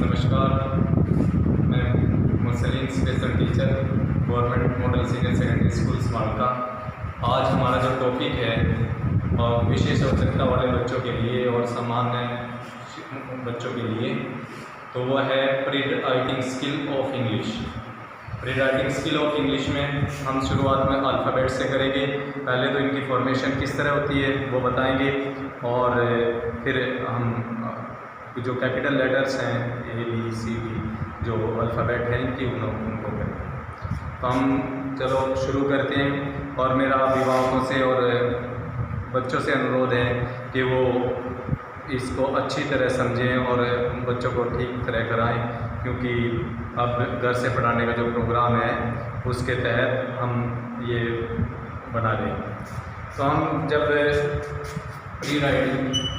नमस्कार, मैं Musalin special teacher government model senior secondary school स्मारका। आज हमारा जो टॉपिक है विशेष आवश्यकता वाले बच्चों के लिए और सामान्य बच्चों के लिए, तो वह है pre writing skill of English. Pre writing skill of English में हम शुरुआत में अल्फ़ाबेट से करेंगे। पहले तो इनकी फॉर्मेशन किस तरह होती है वो बताएंगे और फिर हम जो कैपिटल लेटर्स हैं ABCD जो अल्फ़ाबेट हैं इनकी उनको करें। तो हम चलो शुरू करते हैं। और मेरा अभिभावकों से और बच्चों से अनुरोध है कि वो इसको अच्छी तरह समझें और बच्चों को ठीक तरह कराएं, क्योंकि अब घर से पढ़ाने का जो प्रोग्राम है उसके तहत हम ये बना रहे हैं। तो हम जब प्री राइटिंग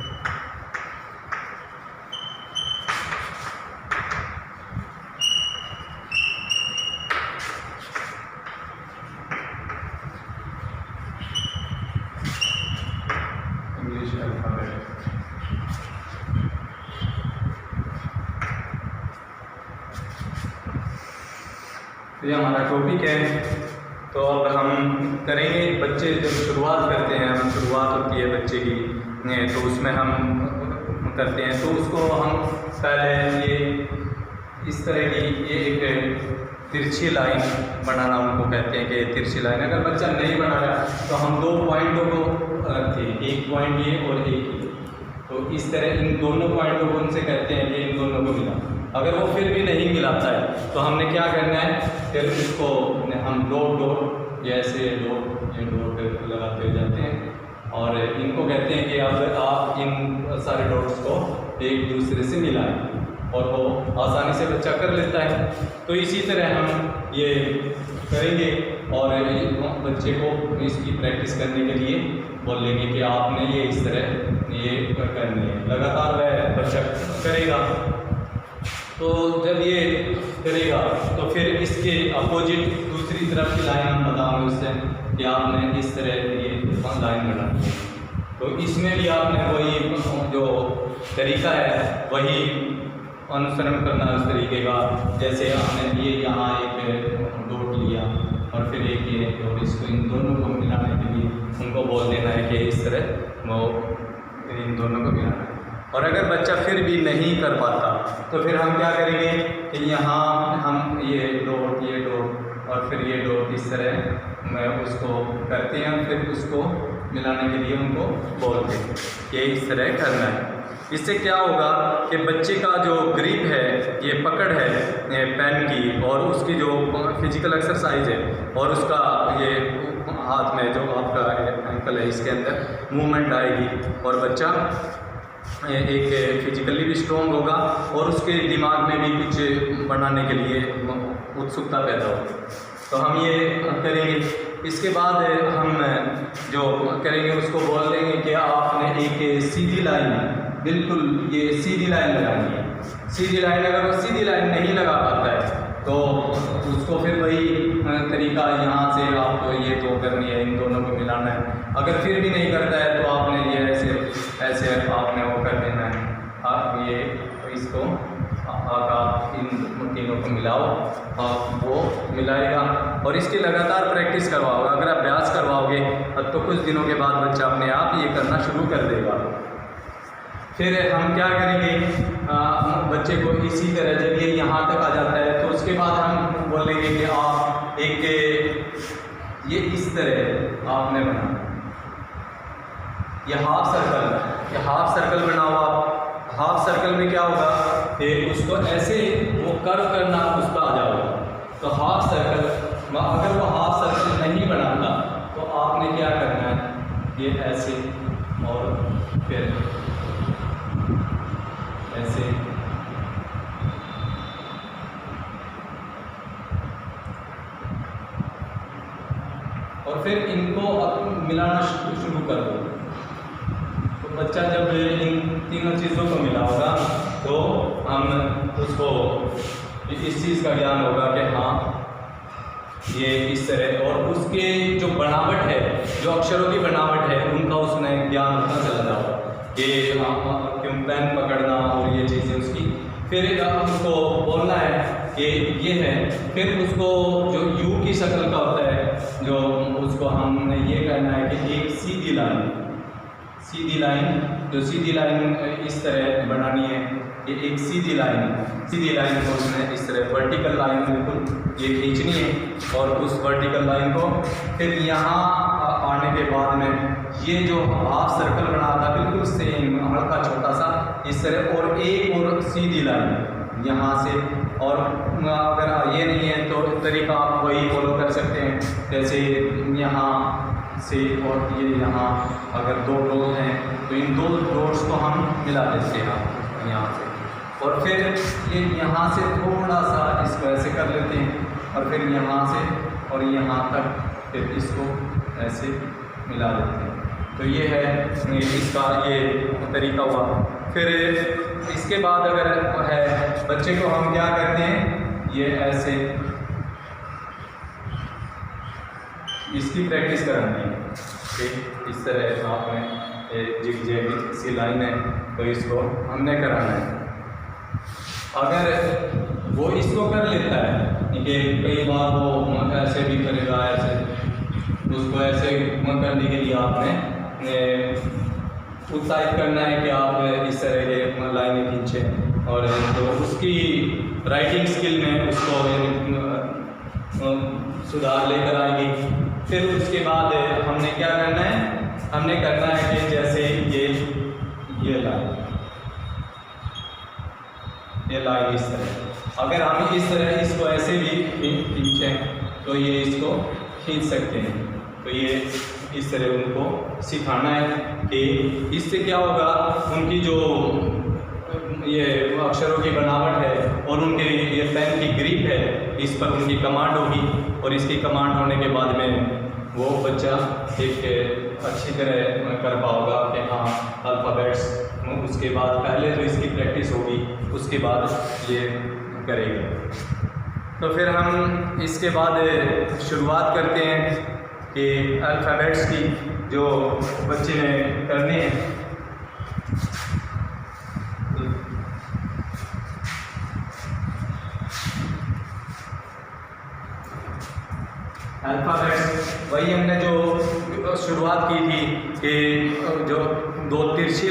इंग्लिश अल्फ़ाबेट तो ये हमारा टॉपिक है। तो अब हम करेंगे, बच्चे जब शुरुआत करते हैं, हम शुरुआत होती है बच्चे की, तो उसमें हम करते हैं। तो उसको हम पहले ये इस तरह की ये एक तिरछी लाइन बनाना उनको कहते हैं कि तिरछी लाइन। अगर बच्चा नहीं बनाया तो हम दो पॉइंटों को रखते हैं, एक पॉइंट ये और एक ये। तो इस तरह इन दोनों पॉइंटों को उनसे कहते हैं कि इन दोनों को मिला। अगर वो फिर भी नहीं मिलाता है तो हमने क्या करना है, फिर उसको हम डॉट डॉट जैसे डॉट ये डॉट लगाते हुए जाते हैं और इनको कहते हैं कि अब आप इन सारे डॉट्स को एक दूसरे से मिलाएं, और वो आसानी से बच्चा कर लेता है। तो इसी तरह हम ये करेंगे और बच्चे को इसकी प्रैक्टिस करने के लिए बोलेंगे कि आपने ये इस तरह ये करनी है। लगातार वह बच्चा करेगा। तो जब ये करेगा तो फिर इसके अपोजिट दूसरी तरफ की लाइन हम बताएंगे उससे कि आपने इस तरह ये लाइन बनानी है। तो इसमें भी आपने वही जो तरीका है वही अनुसरण करना उस तरीके का, जैसे आपने ये यहाँ एक डॉट लिया और फिर एक ये, तो इसको इन दोनों को मिलाने के लिए उनको बोल देना है कि इस तरह वो इन दोनों को मिलाना है। और अगर बच्चा फिर भी नहीं कर पाता तो फिर हम क्या करेंगे कि यहाँ हम ये डॉट और फिर ये डॉट इस तरह मैं उसको करते हैं, फिर उसको मिलाने के लिए उनको बोलते हैं कि इस तरह करना है। इससे क्या होगा कि बच्चे का जो ग्रिप है, ये पकड़ है पेन की, और उसकी जो फिजिकल एक्सरसाइज है और उसका ये हाथ में जो आपका एंकल है इसके अंदर मूवमेंट आएगी और बच्चा एक फिजिकली भी स्ट्रॉन्ग होगा और उसके दिमाग में भी कुछ बनाने के लिए उत्सुकता पैदा होगी। तो हम ये करेंगे। इसके बाद हम जो करेंगे उसको बोल देंगे कि आपने एक सीधी लाइन, बिल्कुल ये सीधी लाइन लगानी है। सीधी लाइन, अगर वो सीधी लाइन नहीं लगा पाता है तो उसको फिर वही तरीका यहाँ से आपको ये दो करनी है, इन दोनों को मिलाना है। अगर फिर भी नहीं करता है तो आपने ये ऐसे आपने वो कर देना है। आप ये इसको आप इन तीनों को मिलाओ, आप वो मिलाएगा और इसकी लगातार प्रैक्टिस करवाओगे। अगर अभ्यास करवाओगे तो कुछ दिनों के बाद बच्चा अपने आप ये करना शुरू कर देगा। फिर हम क्या करेंगे, बच्चे को इसी तरह जब ये यहाँ तक आ जाता है तो उसके बाद हम बोलेंगे कि आप एक ये इस तरह आपने बनाना, ये हाफ सर्कल बनाओ आप। हाफ सर्कल में क्या होगा कि उसको ऐसे वो कर्व करना उस पर आ जाओगा। तो हाफ सर्कल, अगर वो हाफ सर्कल नहीं बनाता तो आपने क्या करना है, ये ऐसे और फिर ऐसे, और फिर इनको मिलाना शुरू कर दो। तो बच्चा जब इन तीनों चीज़ों को मिला होगा तो हम उसको इस चीज़ का ज्ञान होगा कि हाँ ये इस तरह, और उसके जो बनावट है, जो अक्षरों की बनावट है उनका उसमें ज्ञान होता चला जाओगा कि क्यों पेन पकड़ना और ये चीज़ें उसकी फिर उसको बोलना है कि ये है, फिर उसको जो यू की शक्ल का होता है, जो उसको हमने ये कहना है कि एक सीधी लाइन, जो सीधी लाइन इस तरह बनानी है कि एक सीधी लाइन को उसने इस तरह वर्टिकल लाइन बिल्कुल ये खींचनी है, और उस वर्टिकल लाइन को फिर यहाँ आने के बाद में ये जो हाफ सर्कल बना था बिल्कुल सेम हल्का छोटा सा इस तरह, और एक और सीधी लाइन यहाँ से, और अगर ये नहीं है तो तरीका आप वही फॉलो कर सकते हैं, जैसे यहाँ से और ये यहाँ अगर 2 डॉट हैं तो इन 2 डॉट्स को हम मिला देते हैं यहाँ से, और फिर ये यहाँ से थोड़ा सा इसको ऐसे कर लेते हैं, और फिर यहाँ से और यहाँ तक फिर इसको ऐसे मिला देते हैं। तो ये है इसका ये तरीका हुआ। फिर इसके बाद अगर है बच्चे को हम क्या करते हैं, ये ऐसे इसकी प्रैक्टिस करानी है कि इस तरह आपने जिग सी लाइन है तो इसको हमने कराना है। अगर वो इसको कर लेता है कि कई बार वो ऐसे भी करेगा, ऐसे उसको ऐसे करने के लिए आपने उत्साहित करना है कि आप इस तरह के लाइनें खींचें, और तो उसकी राइटिंग स्किल में उसको सुधार लेकर आएगी। फिर उसके बाद हमने क्या करना है, हमने करना है कि जैसे ये लाइन इस तरह, अगर हम इस तरह इसको ऐसे भी खींचें तो ये इसको खींच सकते हैं। तो ये इस तरह उनको सिखाना है कि इससे क्या होगा, उनकी जो ये अक्षरों की बनावट है और उनके ये पेन की ग्रिप है, इस पर उनकी कमांड होगी, और इसकी कमांड होने के बाद में वो बच्चा एक अच्छी तरह कर पाओगा कि हाँ अल्फ़ाबेट्स। उसके बाद पहले तो इसकी प्रैक्टिस होगी, उसके बाद ये करेगा। तो फिर हम इसके बाद शुरुआत करते हैं कि अल्फ़ाबेट्स की जो बच्चे ने करने हैं। अल्फ़ाबेट्स वही हमने जो शुरुआत की थी कि जो दो तिरछी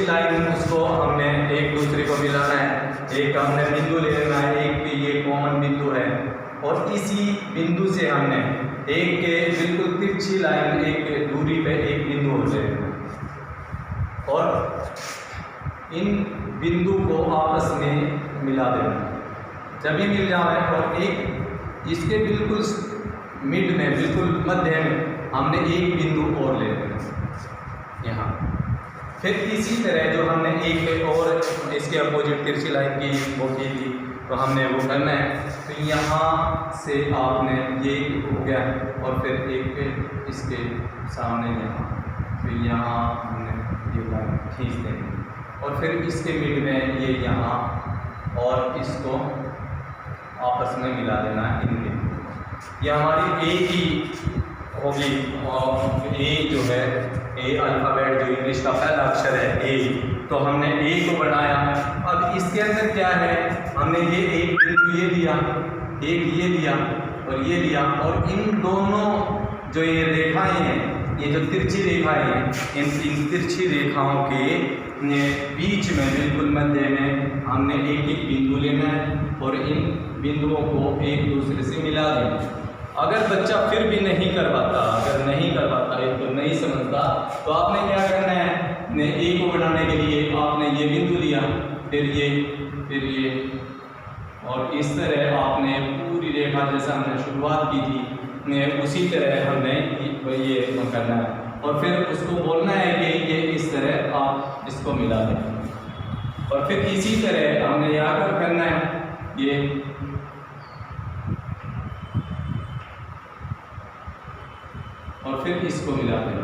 लाइन उसको हमने एक दूसरे को मिलाना है, एक हमने बिंदु ले लेना है, एक ये कॉमन बिंदु है, और इसी बिंदु से हमने एक के बिल्कुल तिरछी लाइन एक दूरी पे एक बिंदु हो जाएगा, और इन बिंदु को आपस में मिला देना। जब भी मिल जाए और एक इसके बिल्कुल मिड में, बिल्कुल मध्य में हमने एक बिंदु और ले लेना यहाँ। फिर इसी तरह जो हमने एक और इसके अपोजिट तिरछी लाइन की वो की थी, तो हमने वो करना है। तो यहाँ से आपने ये हो गया, और फिर एक इसके सामने यहाँ, तो यहाँ हमने ये लाइन खींच देंगे, और फिर इसके मिड में ये यहाँ, और इसको आपस में मिला देना है इनके। ये हमारी ए की होगी, और ए जो है ए अल्फ़ाबेट जो इंग्लिश का पहला अक्षर है ए, तो हमने ए को बनाया। अब इसके अंदर क्या है, हमने ये एक बिंदु ये लिया, एक ये लिया और ये लिया, और इन दोनों जो ये रेखाएं हैं, ये जो तिरछी रेखाएं हैं, इन तिरछी रेखाओं के बीच में बिल्कुल मध्य में हमने एक एक बिंदु लेना है, और इन बिंदुओं को एक दूसरे से मिला देना। अगर बच्चा फिर भी नहीं कर पाता, एक तो नहीं समझता, तो आपने क्या करना है, ए को बनाने के लिए आपने ये बिंदु लिया, फिर ये, और इस तरह आपने पूरी रेखा जैसा हमने शुरुआत की थी उसी तरह हमने ये करना है, और फिर उसको बोलना है कि ये इस तरह आप इसको मिला दें, और फिर इसी तरह हमने यहाँ पर करना है ये, और फिर इसको मिला देना।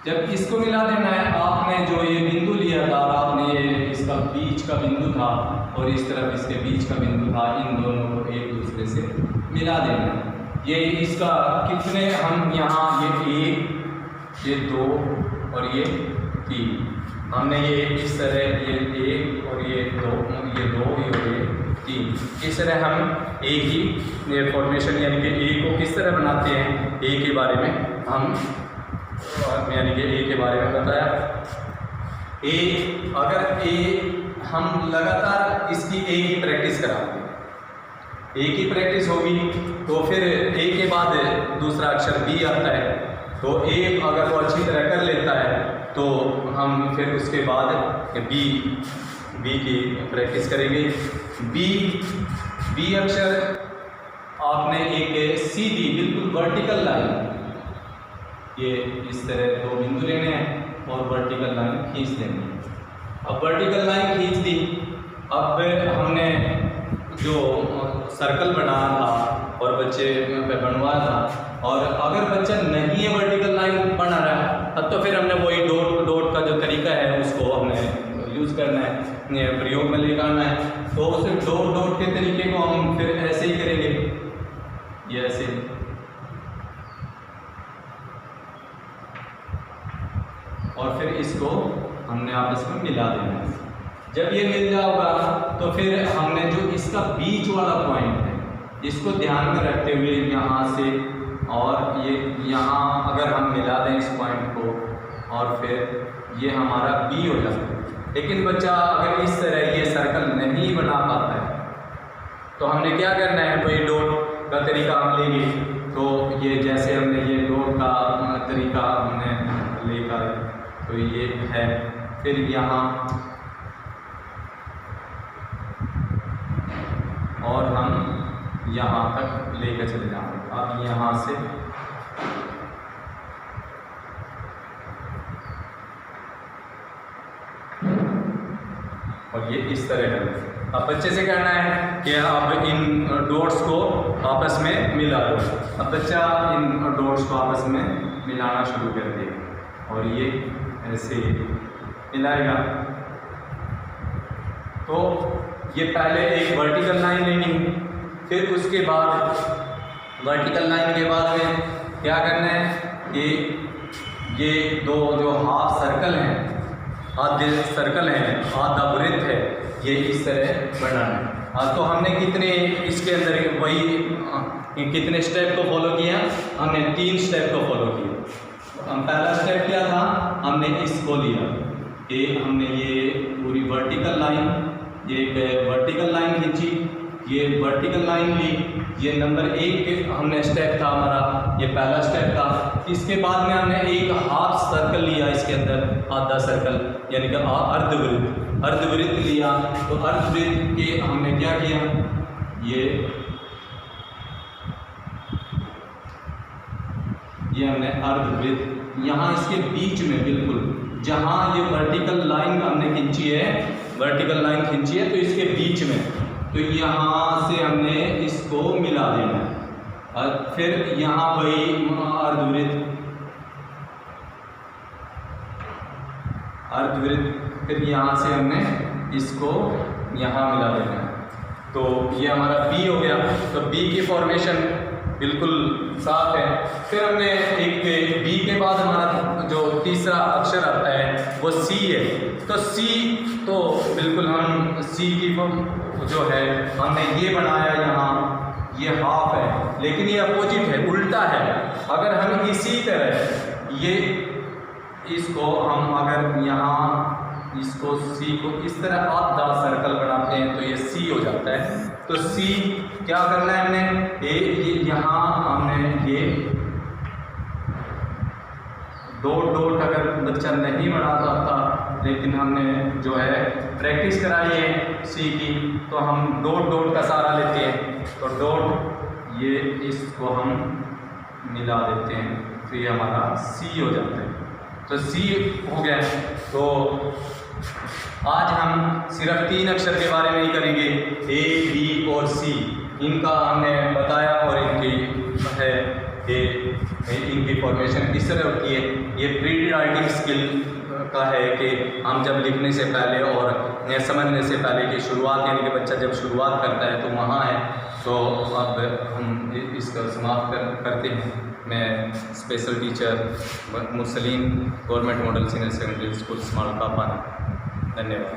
जब इसको मिला देना है, आपने जो ये बिंदु लिया था, आपने ये इसका बीच का बिंदु था और इस तरफ इसके बीच का बिंदु था, इन दोनों को एक दूसरे से मिला देना। ये इसका कितने हम यहाँ ये 1, ये 2 और ये 3, हमने ये इस तरह ये 1 और ये 2 और ये 3, इस तरह हम ए की ये फॉर्मेशन यानी कि ए को किस तरह बनाते हैं, ए के बारे में हम यानी कि ए के बारे में बताया। ए अगर ए हम लगातार इसकी ए की प्रैक्टिस कराते हैं, ए की प्रैक्टिस होगी तो फिर ए के बाद दूसरा अक्षर बी आता है, तो ए अगर वो अच्छी तरह कर लेता है तो हम फिर उसके बाद बी की प्रैक्टिस करेंगे। बी अक्षर आपने एक सीधी बिल्कुल वर्टिकल लाइन, ये इस तरह 2 बिंदु लेने हैं और वर्टिकल लाइन खींच देनी है। अब वर्टिकल लाइन खींच दी, अब हमने जो सर्कल बनाना था और बच्चे पे बनवाया था, और अगर बच्चा नहीं है वर्टिकल लाइन बना रहा है तब तो फिर हमने वही डॉट का जो तरीका है उसको हमने यूज़ करना है, प्रयोग में लेकर आना है। तो उस डॉट के तरीके को हम फिर ऐसे ही करेंगे, ये ऐसे, और फिर इसको हमने आपस में मिला देना है। जब ये मिल जाएगा तो फिर हमने जो इसका बीच वाला पॉइंट है इसको ध्यान में रखते हुए यहाँ से और ये यहाँ अगर हम मिला दें इस पॉइंट को और फिर ये हमारा बी हो जाता है। लेकिन बच्चा अगर इस तरह ये सर्कल नहीं बना पाता है तो हमने क्या करना है, तो ये डॉट का तरीका हम लेंगे। तो ये जैसे हमने ये डॉट का तरीका हमने लेकर, तो ये है, फिर यहाँ और हम यहाँ तक लेकर चले जाएंगे। अब यहाँ से और ये इस तरह है। अब बच्चे से कहना है कि अब इन डॉट्स को आपस में मिला दो। अब बच्चा इन डॉट्स को आपस में मिलाना शुरू कर देगा और ये ऐसे मिलाएगा। तो ये पहले एक वर्टिकल लाइन लेनी, फिर उसके बाद वर्टिकल लाइन के बाद में क्या करना है कि ये 2 जो हाफ सर्कल हैं, आधे सर्कल हैं, आधा वृत्त है, ये इस तरह बनाना है। तो हमने कितने इसके अंदर वही कितने स्टेप को फॉलो किया, हमने 3 स्टेप को फॉलो किया। हम पहला स्टेप क्या था, हमने इसको लिया, हमने ये पूरी वर्टिकल लाइन, ये एक वर्टिकल लाइन खींची, ये वर्टिकल लाइन ली, ये नंबर 1 हमने स्टेप था हमारा, ये पहला स्टेप था। इसके बाद में हमने एक हाफ सर्कल लिया, इसके अंदर आधा सर्कल यानी कि अर्धवृत्त लिया। तो अर्धवृत्त के हमने क्या किया, ये हमने अर्धवृत्त यहाँ इसके बीच में बिल्कुल जहाँ ये वर्टिकल लाइन हमने खींची है, तो इसके बीच में, तो यहाँ से हमने इसको मिला देना है। और फिर यहाँ वही अर्धवृत्त, फिर यहाँ से हमने इसको यहाँ मिला देना है। तो ये हमारा बी हो गया। तो बी की फॉर्मेशन बिल्कुल साफ है। फिर हमने एक बी के बाद हमारा जो तीसरा अक्षर आता है वो सी है। तो सी तो बिल्कुल हम सी की जो है हमने ये बनाया, यहाँ ये हाफ है, लेकिन ये अपोजिट है, उल्टा है। अगर हम इसी तरह ये इसको हम अगर यहाँ इसको सी को इस तरह आधा सर्कल बनाते हैं तो ये सी हो जाता है। तो सी क्या करना है हमने, ये यहाँ हमने ये डॉट अगर बच्चा नहीं बना सकता, लेकिन हमने जो है प्रैक्टिस कराई है सी की, तो हम डॉट का सहारा लेते हैं। तो डॉट ये इसको हम मिला देते हैं तो ये हमारा सी हो जाता है। तो सी हो गया। तो आज हम सिर्फ 3 अक्षर के बारे में ही करेंगे, ए, बी और सी। इनका हमने बताया और इनकी है इनकी फॉर्मेशन किस तरह होती है। ये प्री राइटिंग स्किल का है कि हम जब लिखने से पहले और समझने से पहले की शुरुआत, यानी कि बच्चा जब शुरुआत करता है तो वहाँ है। तो अब हम इसका समाप्त करते हैं। मैं special teacher Mursaleen government model senior secondary school स्माल कापाना। धन्यवाद।